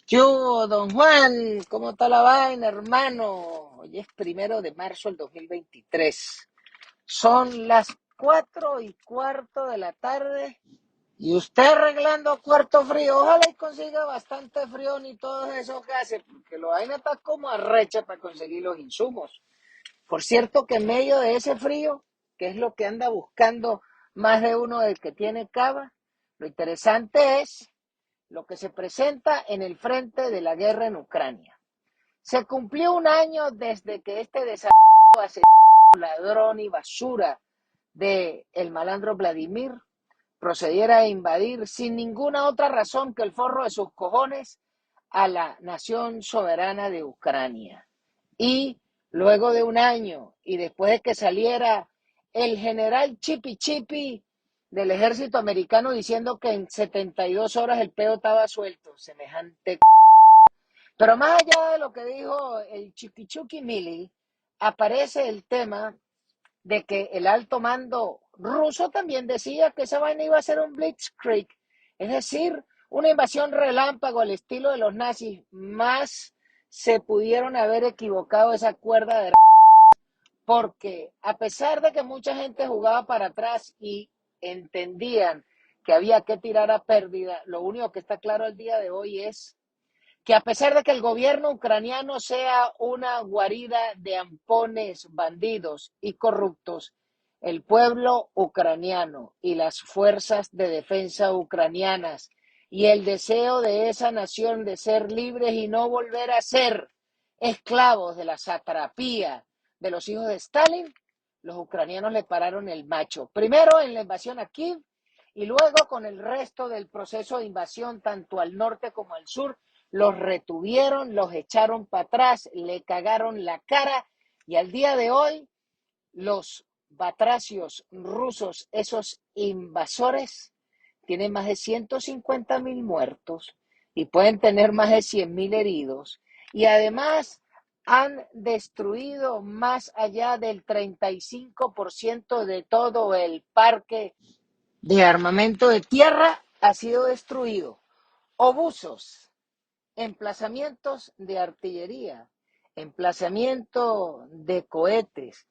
¿Qué hubo, don Juan? ¿Cómo está la vaina, hermano? Hoy es 1 de marzo del 2023. Son las 4:15 de la tarde y usted arreglando cuarto frío. Ojalá y consiga bastante frío ni todos esos gases, porque la vaina está como arrecha para conseguir los insumos. Por cierto que en medio de ese frío, que es lo que anda buscando más de uno del que tiene cava, lo interesante es lo que se presenta en el frente de la guerra en Ucrania. Se cumplió un año desde que este asesino, ladrón y basura de el malandro Vladimir procediera a invadir sin ninguna otra razón que el forro de sus cojones a la nación soberana de Ucrania. Y luego de un año y después de que saliera el general Chipi Chipi del ejército americano diciendo que en 72 horas el peo estaba suelto, semejante. Pero más allá de lo que dijo el Chiquichuki Mili, aparece el tema de que el alto mando ruso también decía que esa vaina iba a ser un blitzkrieg, es decir, una invasión relámpago al estilo de los nazis, más se pudieron haber equivocado esa cuerda de porque a pesar de que mucha gente jugaba para atrás y entendían que había que tirar a pérdida, lo único que está claro el día de hoy es que a pesar de que el gobierno ucraniano sea una guarida de ampones, bandidos y corruptos, el pueblo ucraniano y las fuerzas de defensa ucranianas y el deseo de esa nación de ser libres y no volver a ser esclavos de la satrapía de los hijos de Stalin, los ucranianos le pararon el macho. Primero en la invasión a Kiev y luego con el resto del proceso de invasión tanto al norte como al sur los retuvieron, los echaron para atrás, le cagaron la cara y al día de hoy los batracios rusos, esos invasores, tienen más de 150.000 muertos y pueden tener más de 100.000 heridos y además han destruido más allá del 35% de todo el parque de armamento de tierra ha sido destruido. Obusos, emplazamientos de artillería, emplazamiento de cohetes,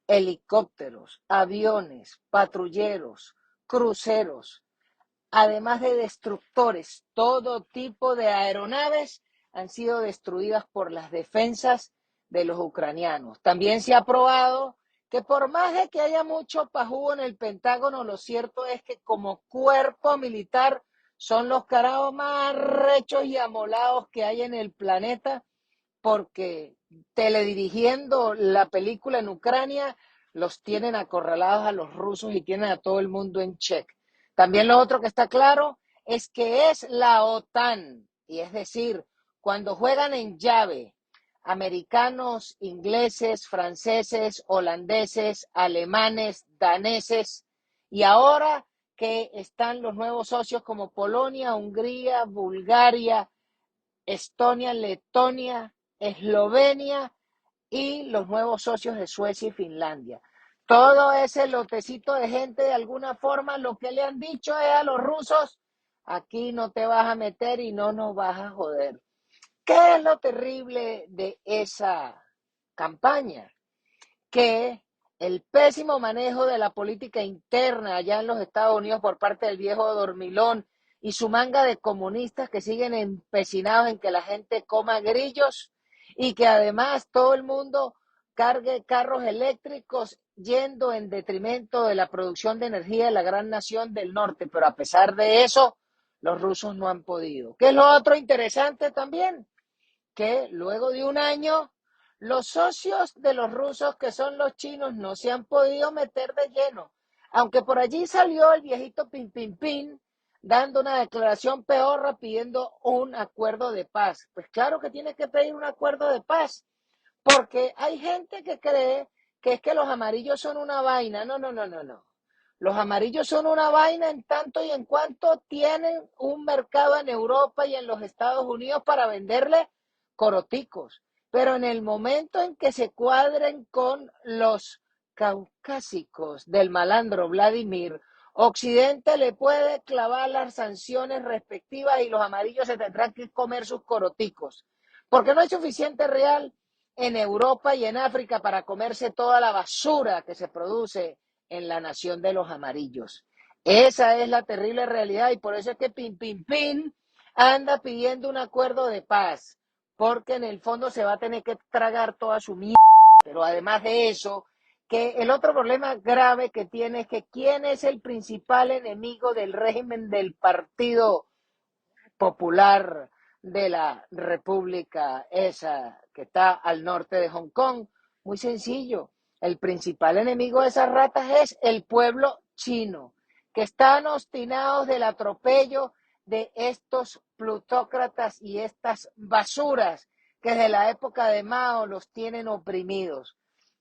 helicópteros, aviones, patrulleros, cruceros, además de destructores, todo tipo de aeronaves han sido destruidas por las defensas de los ucranianos. También se ha probado que por más de que haya mucho pajú en el Pentágono, lo cierto es que como cuerpo militar son los carajos más rechos y amolados que hay en el planeta, porque teledirigiendo la película en Ucrania los tienen acorralados a los rusos y tienen a todo el mundo en check. También lo otro que está claro es que es la OTAN, y es decir, cuando juegan en llave americanos, ingleses, franceses, holandeses, alemanes, daneses, y ahora que están los nuevos socios como Polonia, Hungría, Bulgaria, Estonia, Letonia, Eslovenia y los nuevos socios de Suecia y Finlandia. Todo ese lotecito de gente, de alguna forma, lo que le han dicho es a los rusos: aquí no te vas a meter y no nos vas a joder. ¿Qué es lo terrible de esa campaña? Que el pésimo manejo de la política interna allá en los Estados Unidos por parte del viejo dormilón y su manga de comunistas que siguen empecinados en que la gente coma grillos y que además todo el mundo cargue carros eléctricos yendo en detrimento de la producción de energía de la gran nación del norte, pero a pesar de eso, los rusos no han podido. ¿Qué es lo otro interesante también? Que luego de un año los socios de los rusos, que son los chinos, no se han podido meter de lleno. Aunque por allí salió el viejito Pin Pin Pin dando una declaración peorra pidiendo un acuerdo de paz. Pues claro que tiene que pedir un acuerdo de paz, porque hay gente que cree que es que los amarillos son una vaina. No, no, no, no, no. Los amarillos son una vaina en tanto y en cuanto tienen un mercado en Europa y en los Estados Unidos para venderle coroticos. Pero en el momento en que se cuadren con los caucásicos del malandro Vladimir Occidente le puede clavar las sanciones respectivas y los amarillos se tendrán que comer sus coroticos, porque no hay suficiente real en Europa y en África para comerse toda la basura que se produce en la nación de los amarillos. Esa es la terrible realidad y por eso es que Pin Pin Pin anda pidiendo un acuerdo de paz, porque en el fondo se va a tener que tragar toda su mierda. Pero además de eso, que el otro problema grave que tiene es que quién es el principal enemigo del régimen del Partido Popular de la República esa que está al norte de Hong Kong. Muy sencillo, el principal enemigo de esas ratas es el pueblo chino, que están obstinados del atropello de estos plutócratas y estas basuras que desde la época de Mao los tienen oprimidos.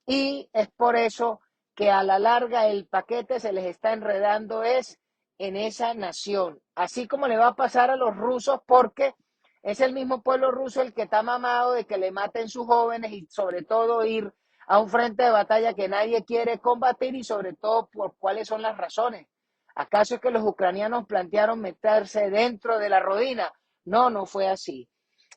Y es por eso que a la larga el paquete se les está enredando es en esa nación, así como le va a pasar a los rusos, porque es el mismo pueblo ruso el que está mamado de que le maten sus jóvenes y sobre todo ir a un frente de batalla que nadie quiere combatir y sobre todo por cuáles son las razones. ¿Acaso es que los ucranianos plantearon meterse dentro de la rodina? No, no fue así.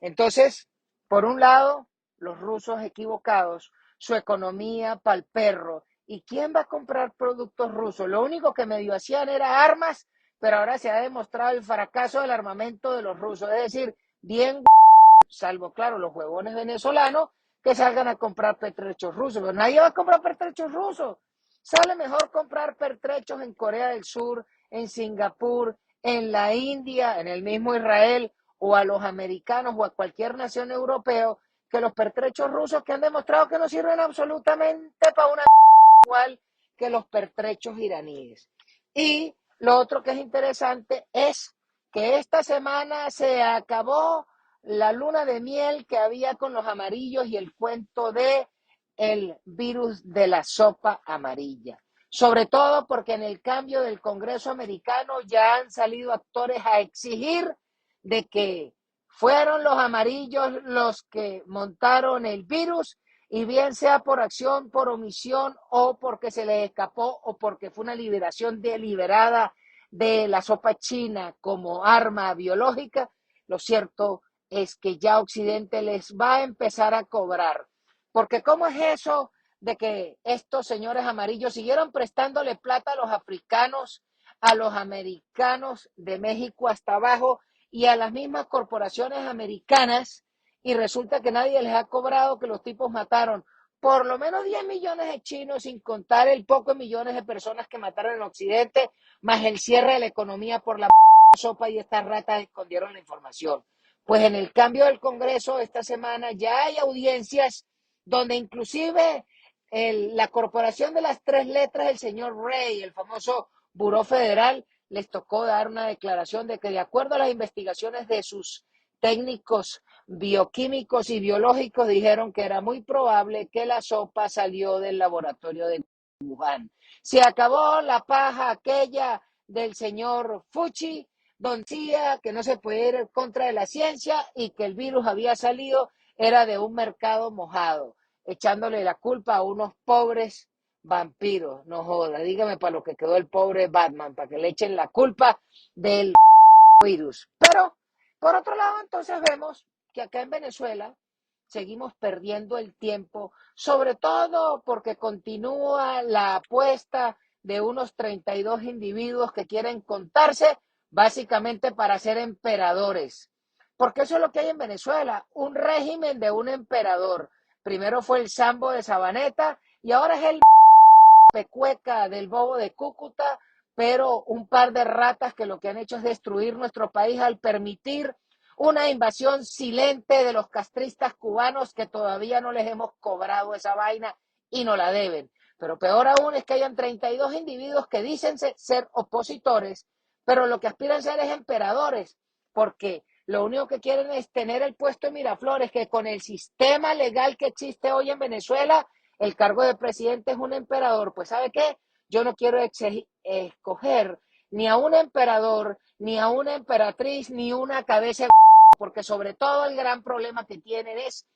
Entonces, por un lado, los rusos equivocados, su economía pa'l perro. ¿Y quién va a comprar productos rusos? Lo único que medio hacían era armas, pero ahora se ha demostrado el fracaso del armamento de los rusos. Es decir, bien, salvo, claro, los huevones venezolanos que salgan a comprar pertrechos rusos. Pero nadie va a comprar pertrechos rusos. Sale mejor comprar pertrechos en Corea del Sur, en Singapur, en la India, en el mismo Israel, o a los americanos o a cualquier nación europea, que los pertrechos rusos que han demostrado que no sirven absolutamente para una igual que los pertrechos iraníes. Y lo otro que es interesante es que esta semana se acabó la luna de miel que había con los amarillos y el cuento de el virus de la sopa amarilla. Sobre todo porque en el cambio del Congreso americano ya han salido actores a exigir de que fueron los amarillos los que montaron el virus y bien sea por acción, por omisión o porque se les escapó o porque fue una liberación deliberada de la sopa china como arma biológica, lo cierto es que ya Occidente les va a empezar a cobrar. Porque ¿cómo es eso de que estos señores amarillos siguieron prestándole plata a los africanos, a los americanos de México hasta abajo y a las mismas corporaciones americanas y resulta que nadie les ha cobrado que los tipos mataron por lo menos 10 millones de chinos, sin contar el poco millones de personas que mataron en Occidente, más el cierre de la economía por la sopa y estas ratas escondieron la información? Pues en el cambio del Congreso esta semana ya hay audiencias donde inclusive la corporación de las tres letras, el señor Rey, el famoso Buró Federal, les tocó dar una declaración de que de acuerdo a las investigaciones de sus técnicos bioquímicos y biológicos dijeron que era muy probable que la sopa salió del laboratorio de Wuhan. Se acabó la paja aquella del señor Fuchi, don decía que no se puede ir en contra de la ciencia y que el virus había salido era de un mercado mojado, echándole la culpa a unos pobres vampiros. No joda, dígame para lo que quedó el pobre Batman, para que le echen la culpa del virus. Pero, por otro lado, entonces vemos que acá en Venezuela seguimos perdiendo el tiempo, sobre todo porque continúa la apuesta de unos 32 individuos que quieren contarse básicamente para ser emperadores. Porque eso es lo que hay en Venezuela, un régimen de un emperador. Primero fue el Sambo de Sabaneta y ahora es el pecueca del bobo de Cúcuta, pero un par de ratas que lo que han hecho es destruir nuestro país al permitir una invasión silente de los castristas cubanos que todavía no les hemos cobrado esa vaina y no la deben. Pero peor aún es que hayan 32 individuos que dicen ser opositores, pero lo que aspiran a ser es emperadores, porque lo único que quieren es tener el puesto en Miraflores, que con el sistema legal que existe hoy en Venezuela, el cargo de presidente es un emperador. Pues ¿sabe qué? Yo no quiero escoger ni a un emperador, ni a una emperatriz, ni una cabeza, porque sobre todo el gran problema que tienen es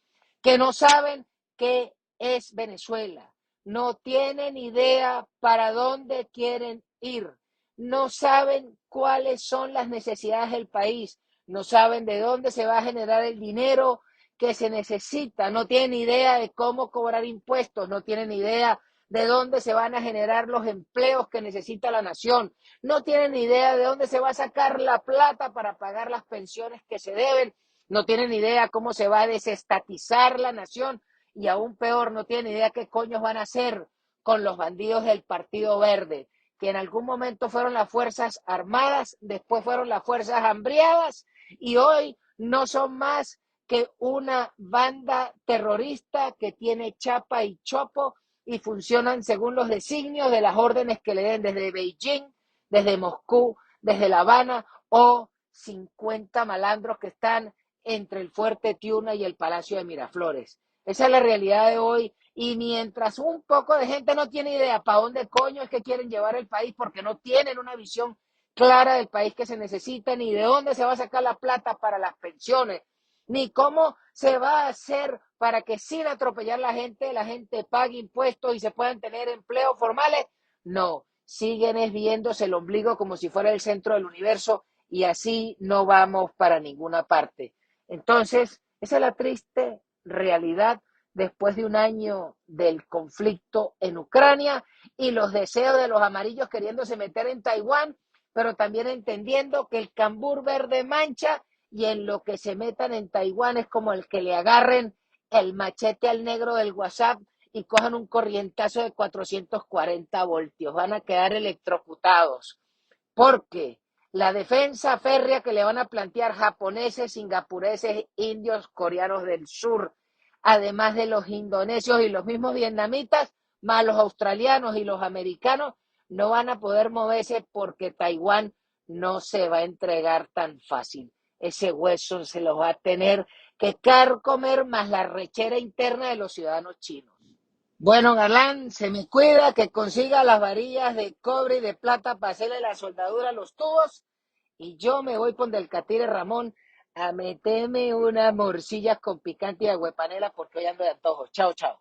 que no saben qué es Venezuela, no tienen idea para dónde quieren ir, no saben cuáles son las necesidades del país, no saben de dónde se va a generar el dinero que se necesita, no tienen idea de cómo cobrar impuestos, no tienen idea de dónde se van a generar los empleos que necesita la nación, no tienen idea de dónde se va a sacar la plata para pagar las pensiones que se deben, no tienen idea cómo se va a desestatizar la nación y aún peor, no tienen idea qué coños van a hacer con los bandidos del Partido Verde, que en algún momento fueron las Fuerzas Armadas, después fueron las Fuerzas Hambriadas y hoy no son más que una banda terrorista que tiene chapa y chopo y funcionan según los designios de las órdenes que le den desde Beijing, desde Moscú, desde La Habana o 50 malandros que están entre el Fuerte Tiuna y el Palacio de Miraflores. Esa es la realidad de hoy y mientras un poco de gente no tiene idea para dónde coño es que quieren llevar el país porque no tienen una visión clara del país que se necesita, ni de dónde se va a sacar la plata para las pensiones, ni cómo se va a hacer para que sin atropellar la gente pague impuestos y se puedan tener empleos formales. No, siguen viéndose el ombligo como si fuera el centro del universo y así no vamos para ninguna parte. Entonces, esa es la triste realidad después de un año del conflicto en Ucrania y los deseos de los amarillos queriéndose meter en Taiwán, pero también entendiendo que el cambur verde mancha y en lo que se metan en Taiwán es como el que le agarren el machete al negro del WhatsApp y cojan un corrientazo de 440 voltios. Van a quedar electrocutados porque la defensa férrea que le van a plantear japoneses, singapureses, indios, coreanos del sur, además de los indonesios y los mismos vietnamitas, más los australianos y los americanos, no van a poder moverse porque Taiwán no se va a entregar tan fácil. Ese hueso se los va a tener que carcomer más la rechera interna de los ciudadanos chinos. Bueno, Galán, se me cuida que consiga las varillas de cobre y de plata para hacerle la soldadura a los tubos. Y yo me voy con del Catire Ramón a meterme unas morcillas con picante y agüepanela porque hoy ando de antojo. Chao, chao.